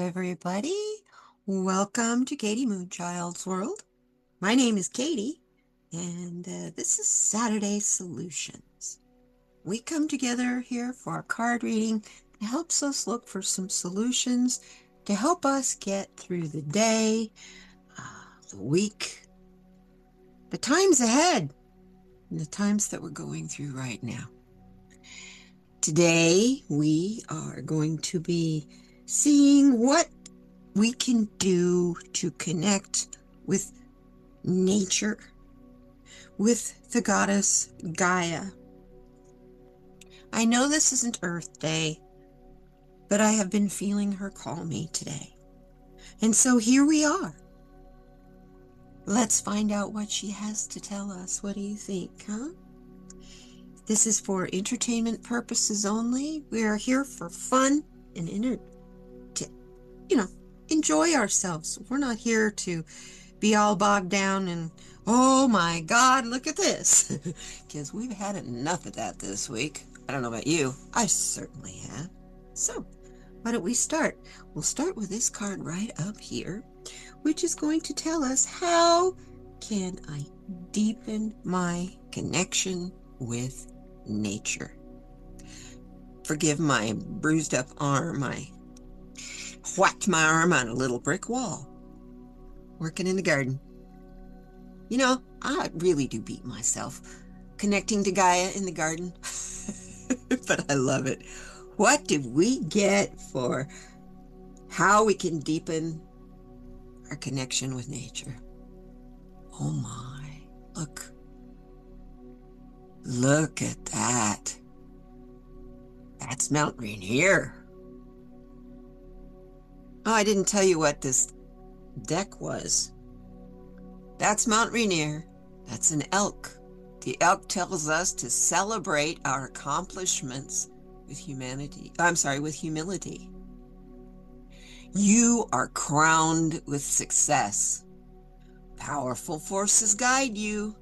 everybody. Welcome to Katie Moonchild's World. My name is Katie, and this is Saturday Solutions. We come together here for a card reading that helps us look for some solutions to help us get through the day, the week, the times ahead, and the times that we're going through right now. Today, we are going to be seeing what we can do to connect with nature, with the goddess Gaia. I know this isn't Earth Day, but I have been feeling her call me today. And so here we are. Let's find out what she has to tell us. What do you think, huh? This is for entertainment purposes only. We are here for fun and to, enjoy ourselves. We're not here to be all bogged down and, oh my God, look at this. Because we've had enough of that this week. I don't know about you. I certainly have. So, why don't we start? We'll start with this card right up here, which is going to tell us how can I deepen my connection with nature. Forgive my bruised up arm. I whacked my arm on a little brick wall working in the garden. I really do beat myself connecting to Gaia in the garden, but I love it. What did we get for how we can deepen our connection with nature? Oh my, look at that. That's Mount Rainier. Oh, I didn't tell you what this deck was. That's Mount Rainier. That's an elk. The elk tells us to celebrate our accomplishments with with humility. You are crowned with success. Powerful forces guide you,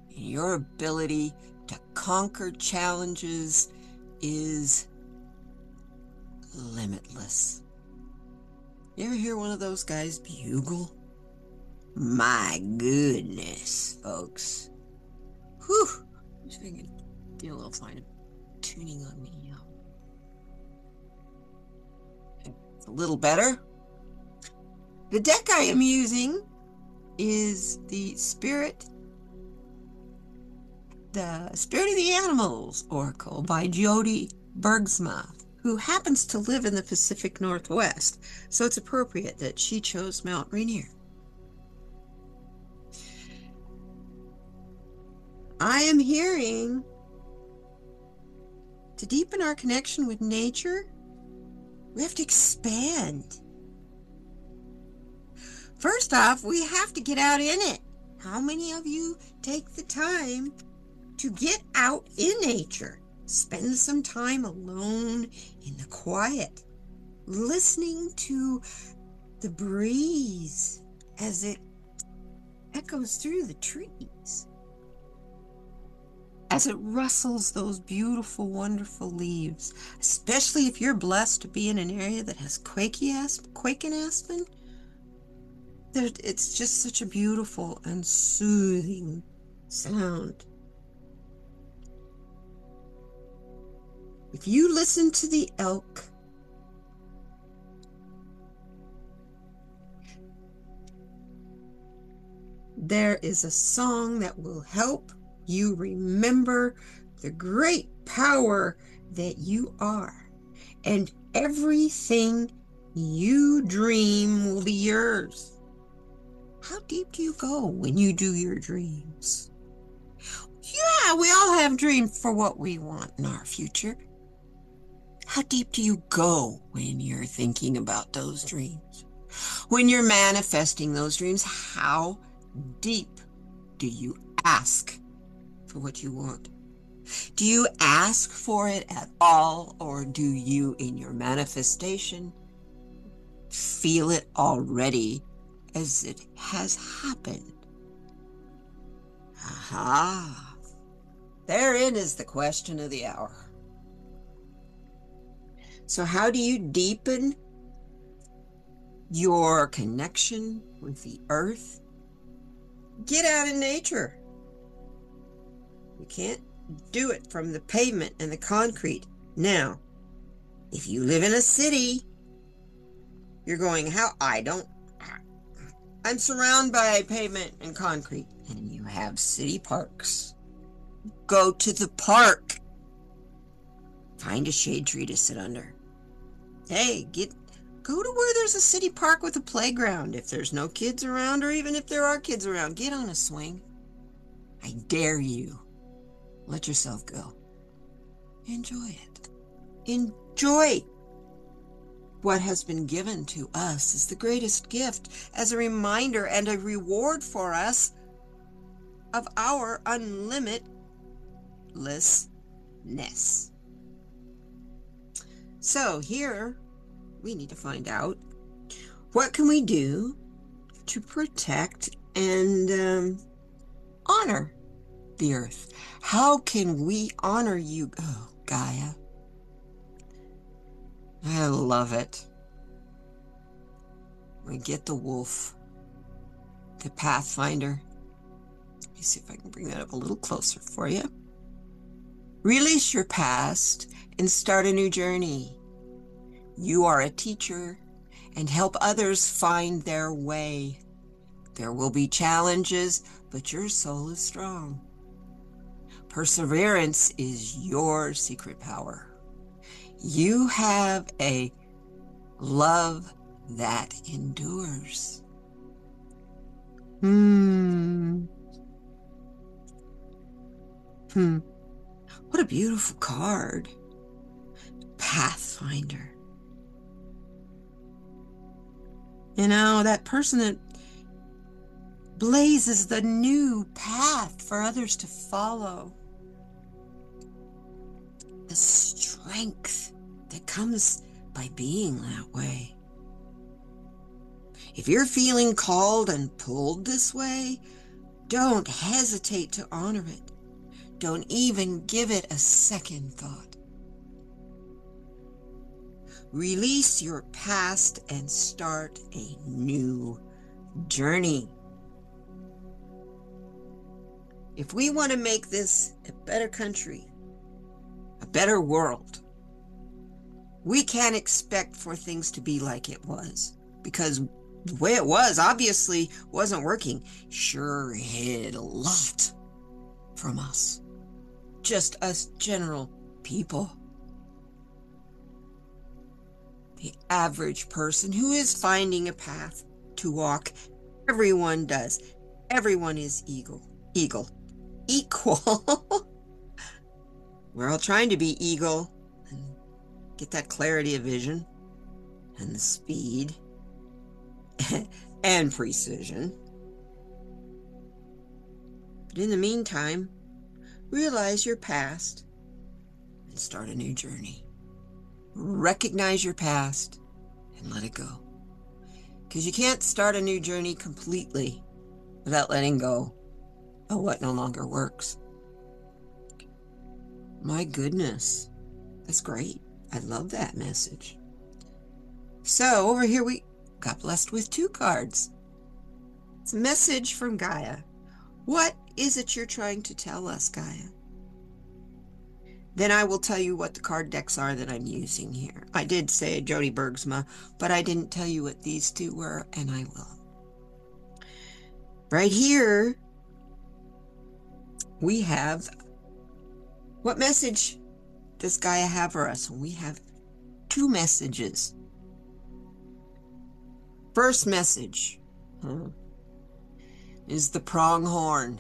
and your ability to conquer challenges is limitless. You ever hear one of those guys bugle? My goodness, folks. Whew. I wish I could get a little fine tuning on me. It's a little better. The deck I am using is the Spirit of the Animals Oracle by Jody Bergsma, who happens to live in the Pacific Northwest, so it's appropriate that she chose Mount Rainier. I am hearing to deepen our connection with nature, we have to expand. First off, we have to get out in it. How many of you take the time to get out in nature? Spend some time alone in the quiet, listening to the breeze as it echoes through the trees, as it rustles those beautiful, wonderful leaves, especially if you're blessed to be in an area that has quaking aspen. It's just such a beautiful and soothing sound. If you listen to the elk, there is a song that will help you remember the great power that you are, and everything you dream will be yours. How deep do you go when you do your dreams? Yeah, we all have dreams for what we want in our future. How deep do you go when you're thinking about those dreams? When you're manifesting those dreams, how deep do you ask for what you want? Do you ask for it at all, or do you, in your manifestation, feel it already as it has happened? Aha! Therein is the question of the hour. So how do you deepen your connection with the earth, get out in nature. You can't do it from the pavement and the concrete. Now, if you live in a city, you're going, I'm surrounded by pavement and concrete, and you have city parks. Go to the park. Find a shade tree to sit under. Hey, go to where there's a city park with a playground. If there's no kids around, or even if there are kids around, get on a swing. I dare you. Let yourself go. Enjoy it. Enjoy what has been given to us as the greatest gift, as a reminder and a reward for us of our unlimitlessness. So here we need to find out, what can we do to protect and honor the earth? How can we honor you, Gaia? I love it. We get the wolf, the pathfinder. Let me see if I can bring that up a little closer for you. Release your past and start a new journey. You are a teacher, and help others find their way. There will be challenges, but your soul is strong. Perseverance is your secret power. You have a love that endures. What a beautiful card. Pathfinder. You know, that person that blazes the new path for others to follow. The strength that comes by being that way. If you're feeling called and pulled this way, don't hesitate to honor it. Don't even give it a second thought. Release your past and start a new journey. If we want to make this a better country, a better world, we can't expect for things to be like it was, because the way it was obviously wasn't working. Sure hid a lot from us, just us general people. The average person who is finding a path to walk. Everyone does. Everyone is equal. We're all trying to be eagle and get that clarity of vision and the speed and precision. But in the meantime, realize your past and start a new journey. Recognize your past and let it go. Because you can't start a new journey completely without letting go of what no longer works. My goodness, that's great. I love that message. So over here we got blessed with 2 cards. It's a message from Gaia. What is it you're trying to tell us, Gaia? Then I will tell you what the card decks are that I'm using here. I did say Jody Bergsma, but I didn't tell you what these 2 were, and I will. Right here, we have, what message does Gaia have for us? We have 2 messages. First message is the pronghorn.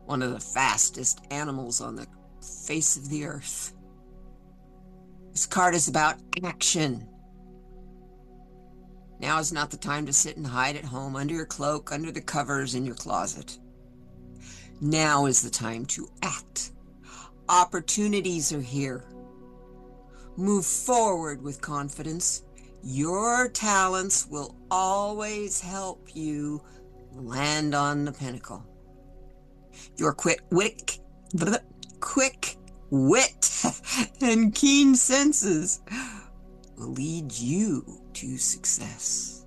One of the fastest animals on the face of the earth. This card is about action. Now is not the time to sit and hide at home under your cloak, under the covers in your closet. Now is the time to act. Opportunities are here. Move forward with confidence. Your talents will always help you land on the pinnacle. Your quick wit and keen senses will lead you to success.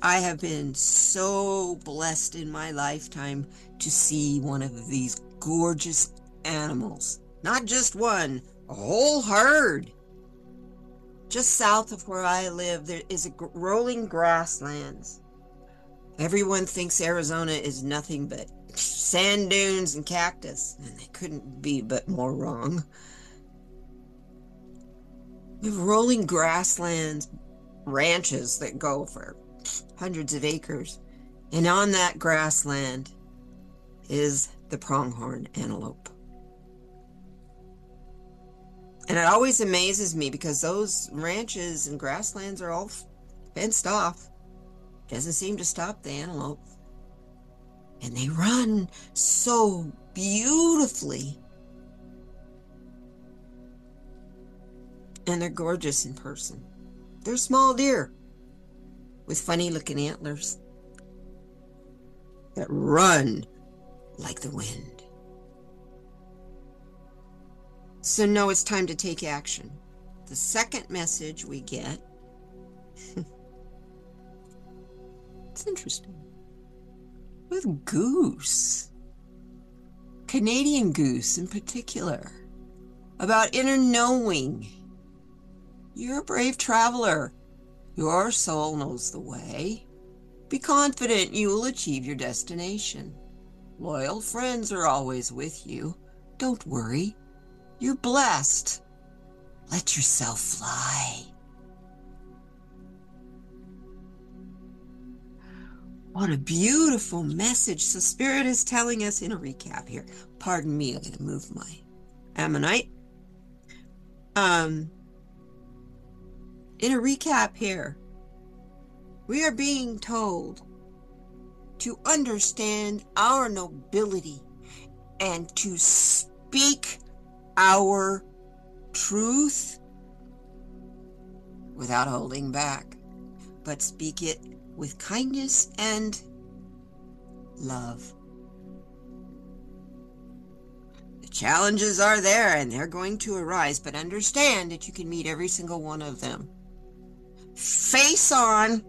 I have been so blessed in my lifetime to see one of these gorgeous animals. Not just one, a whole herd. Just south of where I live, there is a rolling grasslands. Everyone thinks Arizona is nothing but sand dunes and cactus, and they couldn't be but more wrong. We have rolling grasslands, ranches that go for hundreds of acres, and on that grassland is the pronghorn antelope. And it always amazes me because those ranches and grasslands are all fenced off. Doesn't seem to stop the antelope. And they run so beautifully. And they're gorgeous in person. They're small deer with funny looking antlers that run like the wind. So no, it's time to take action. The second message we get, it's interesting, with goose, Canadian goose in particular, about inner knowing. You're a brave traveler. Your soul knows the way. Be confident you will achieve your destination. Loyal friends are always with you. Don't worry. You're blessed. Let yourself fly. What a beautiful message. So Spirit is telling us in a recap here. Pardon me, I'm going to move my ammonite. In a recap here, we are being told to understand our nobility and to speak our truth without holding back, but speak it with kindness and love. The challenges are there and they're going to arise, but understand that you can meet every single one of them. Face on,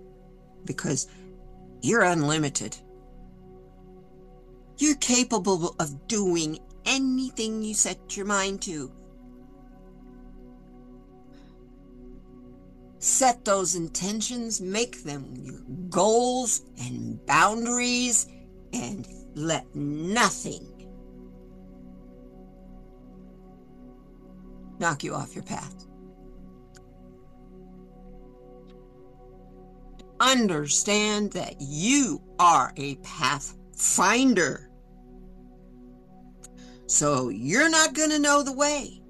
because you're unlimited. You're capable of doing anything you set your mind to. Set those intentions, make them your goals and boundaries, and let nothing knock you off your path. Understand that you are a pathfinder. So you're not going to know the way.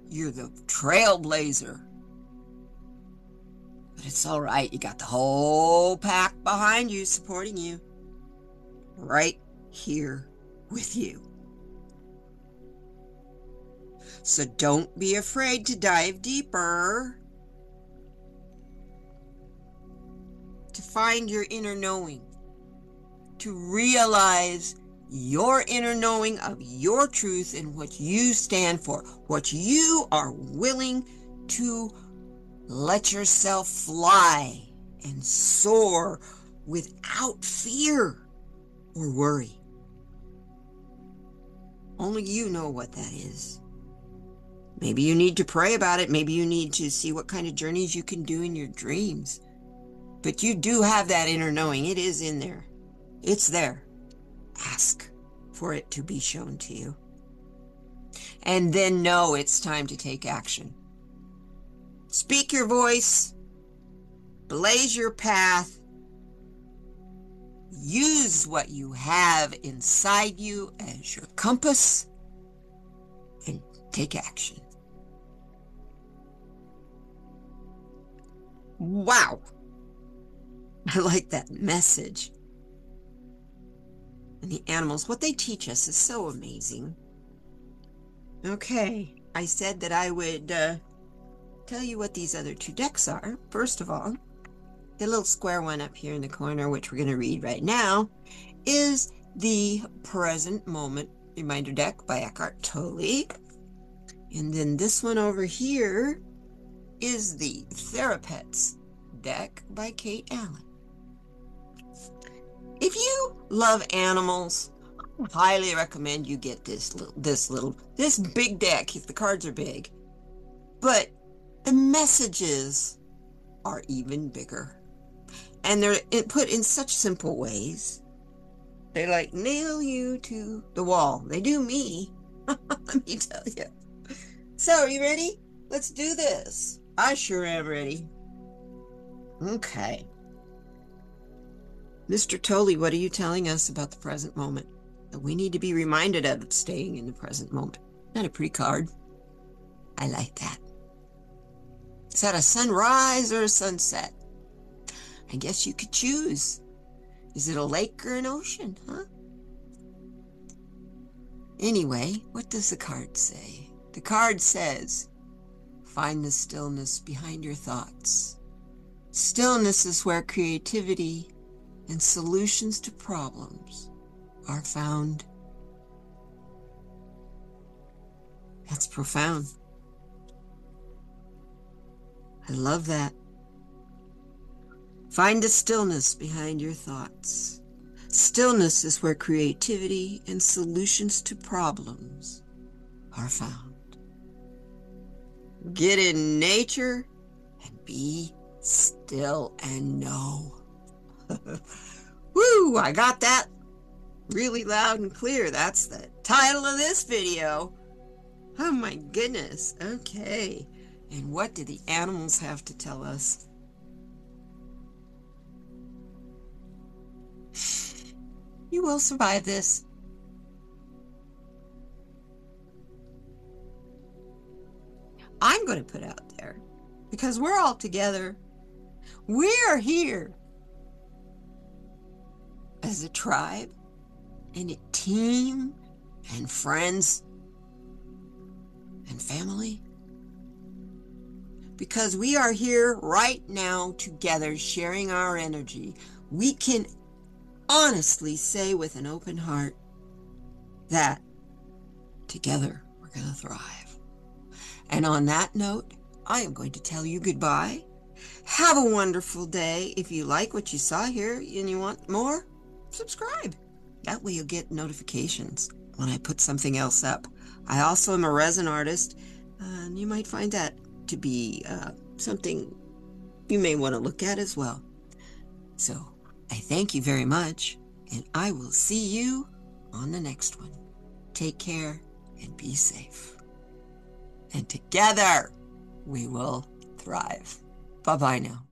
You're the trailblazer. But it's all right. You got the whole pack behind you, supporting you. Right here with you. So don't be afraid to dive deeper. To find your inner knowing. To realize your inner knowing of your truth and what you stand for. What you are willing to let yourself fly and soar without fear or worry. Only you know what that is. Maybe you need to pray about it. Maybe you need to see what kind of journeys you can do in your dreams. But you do have that inner knowing. It is in there. It's there. Ask for it to be shown to you. And then know it's time to take action. Speak your voice. Blaze your path. Use what you have inside you as your compass. And take action. Wow. I like that message. And the animals, what they teach us is so amazing. Okay, I said that I would tell you what these other two decks are. First of all, the little square one up here in the corner, which we're going to read right now, is the Present Moment Reminder Deck by Eckhart Tolle. And then this one over here is the Therapets deck by Kate Allen. If you love animals, I highly recommend you get this big deck if the cards are big. But the messages are even bigger. And they're put in such simple ways. They like nail you to the wall. They do me. Let me tell you. So, are you ready? Let's do this. I sure am ready. Okay. Mr. Tolley, what are you telling us about the present moment? That we need to be reminded of staying in the present moment. Isn't that a pretty card? I like that. Is that a sunrise or a sunset? I guess you could choose. Is it a lake or an ocean, huh? Anyway, what does the card say? The card says, find the stillness behind your thoughts. Stillness is where creativity and solutions to problems are found. That's profound. I love that. Find the stillness behind your thoughts. Stillness is where creativity and solutions to problems are found. Get in nature and be still and know. Woo! I got that really loud and clear. That's the title of this video. Oh my goodness. Okay. And what do the animals have to tell us? You will survive this. I'm going to put out there, because we're all together. We're here as a tribe and a team and friends and family. Because we are here right now together sharing our energy. We can honestly say with an open heart that together we're going to thrive. And on that note, I am going to tell you goodbye. Have a wonderful day. If you like what you saw here and you want more, subscribe. That way you'll get notifications when I put something else up. I also am a resin artist, and you might find that to be something you may want to look at as well. So I thank you very much, and I will see you on the next one. Take care and be safe. And together we will thrive. Bye-bye now.